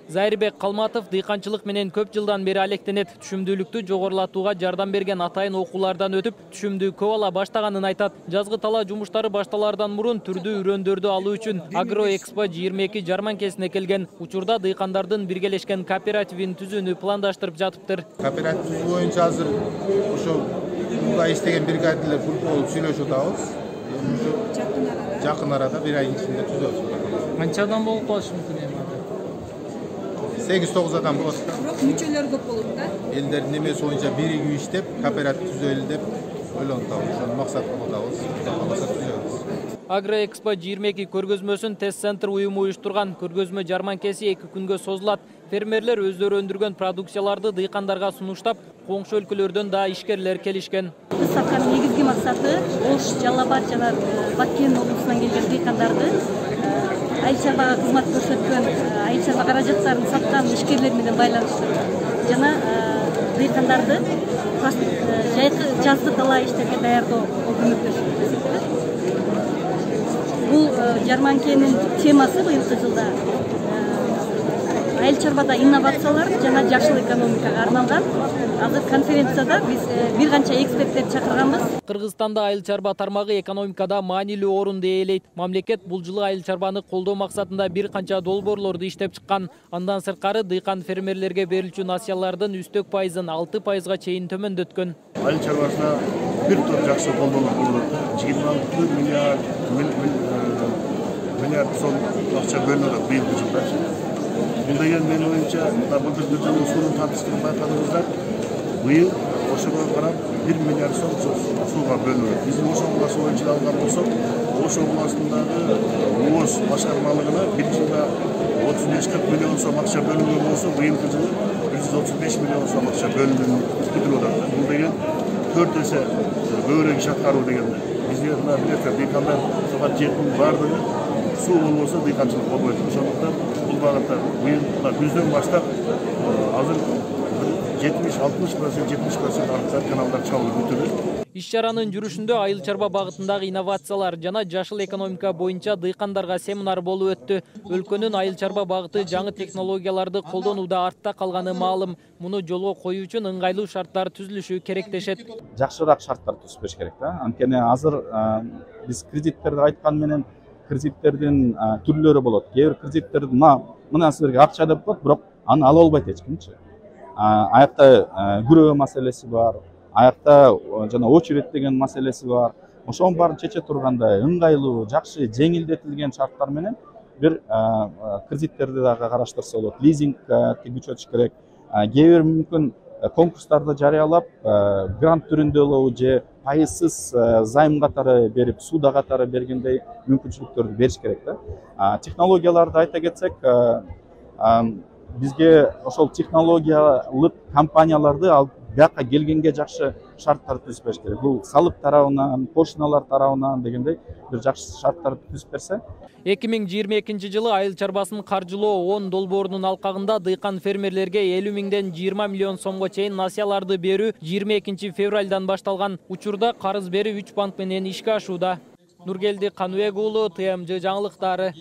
Зайырбек Калматов дыйканчылык менен көп жылдан бери алектенет. Түшүмдүүлүктү жогорулатууга жардам берген атайын окуулардан өтүп, түшүмдүү көп ала баштаганын айтат. Жазгы талаа жумуштары башталаардан мурун түрдүү үрөндөрдү алуу үчүн Агроэкспо 22 жарманкесине келген. Учурда дыйкандардын биргелешкен кооперативин түзүүнү пландаштырып жатыптыр. Кооператив боюнча азыр ошо мындай иштеген бригадалар групп болуп сүйлөшүп атабыз. Жакын арада бир айдын ичинде түзөбүз. Канча адам болуп калышы мүмкүн эми? 8-9 адам болот. Бирок мүчөлөр көп болот да. Элдердин немеси боюнча биригип иштеп, кооператив түзөлү деп ойлонуп атабыз. Ошону максат кылып атабыз. Кааласа түзөбүз. Агроэкспо 22 көргөзмөсүн Тест центр уюму уюштурган. Көргөзмө жарманкеси 2 күнгө созулат. Фермерлер өздөрү өндүргөн продукцияларды дыйкандарга сунуштап, коңшу өлкөлөрдөн да ишкерлер келишкен. Биз сатканын негизги максаты Ош, Жалал Абад жана Баткен облусунан келген дыйкандарды айыл чарбага кызмат көрсөткөн, айыл чарба каражаттарын саткан ишкерлер менен байланыштырып жана дыйкандарды жайкы жазгы талаа иштерге даярдоо көмөктөшүп эсептелет. Бул жарманкенин темасы быйылкы жылда айыл чарбада инновациялар жана жашыл экономикага арналган. Азыр конференцияда биз бир канча эксперттерди чакырганбыз. Кыргызстанда айыл чарба тармагы экономикада маанилүү орунду ээлейт. Мамлекет бул жылы айыл чарбаны колдоо максатында бир канча долбоорлорду иштеп чыккан. Андан сырткары дыйкан фермерлерге берилчү насыялардын үстөк пайызын 6%га чейин төмөндөткөн. Айыл чарбасына бир топ жакшы колдонуу болот. 26 миллиард сом акча бөлүнөт быйылкы жылда. Бул деген менин оюмча, былтыр жылы суунун тартыштыгын байкадыңыздар. Быйыл ошого карап 1 миллиард сом сууга бөлүнөт. Биздин Ош областы боюнча алган болсок, Ош областындагы ооз башкармалыгына бир жылда 35-40 миллион сом акча бөлүнгөн болсо, быйылкы жылы 135 миллион сом акча бөлүнгөнү күтүлүп атат. Бул деген 4 эсе көбүрөөк иш аткаруу дегенде. Бизге мына билесиздер, дыйкандар саат 7-нин баардыгы суу болбосо дыйканчылык болбойт. Ошондуктан бул багытта быйыл күздөн баштап азыр 70% арыктар каналдар чабылып бүтүрүлөт. Иш-чаранын жүрүшүндө айыл чарба багытындагы инновациялар жана жашыл экономика боюнча дыйкандарга семинар болуп өттү. Өлкөнүн айыл чарба багыты жаңы технологияларды колдонууда артта калганы маалым. Муну жолго коюу үчүн ыңгайлуу шарттар түзүлүшү керек дешет. Жакшыраак шарттар түзүш керек да. Анткени азыр биз кредиттерди айткан менен кредиттердин түрлөрү болот. Кээ бир кредиттерди мына силерге акча деп коет, бирок аны ала албайт эч кимчи. Аякта күрөө маселеси бар, аякта жана очередь деген маселеси бар. Ошонун баарын чече тургандай ыңгайлуу, жакшы, жеңилдетилген шарттар менен бир кредиттерди дагы караштырса болот. Лизингге күчөтүш керек. Кээ бир мүмкүн конкурстарды жарыялап, грант түрүндө же пайызсыз займ катары берип, суда катары бергендей мүмкүнчүлүктөрдү бериш керек да. Технологияларды айта кетсек, бизге ошол технологиялык компанияларды алып бияка келгенге жакшы шарттар түзүп бериш керек. Бул салык тарабынан, пошталар тарабынан дегендей бир жакшы шарттарды түзүп берсе. 2022 жылы айыл чарбасын каржылоо 10 долбоорунун алкагында дыйкан фермерлерге 50 миңден 20 миллион сомго чейин насыяларды берүү 22 февралдан башталган. Учурда карыз берүү 3 банк менен ишке ашууда. Нургелди Каныбек уулу, ТМЖ жаңылыктары.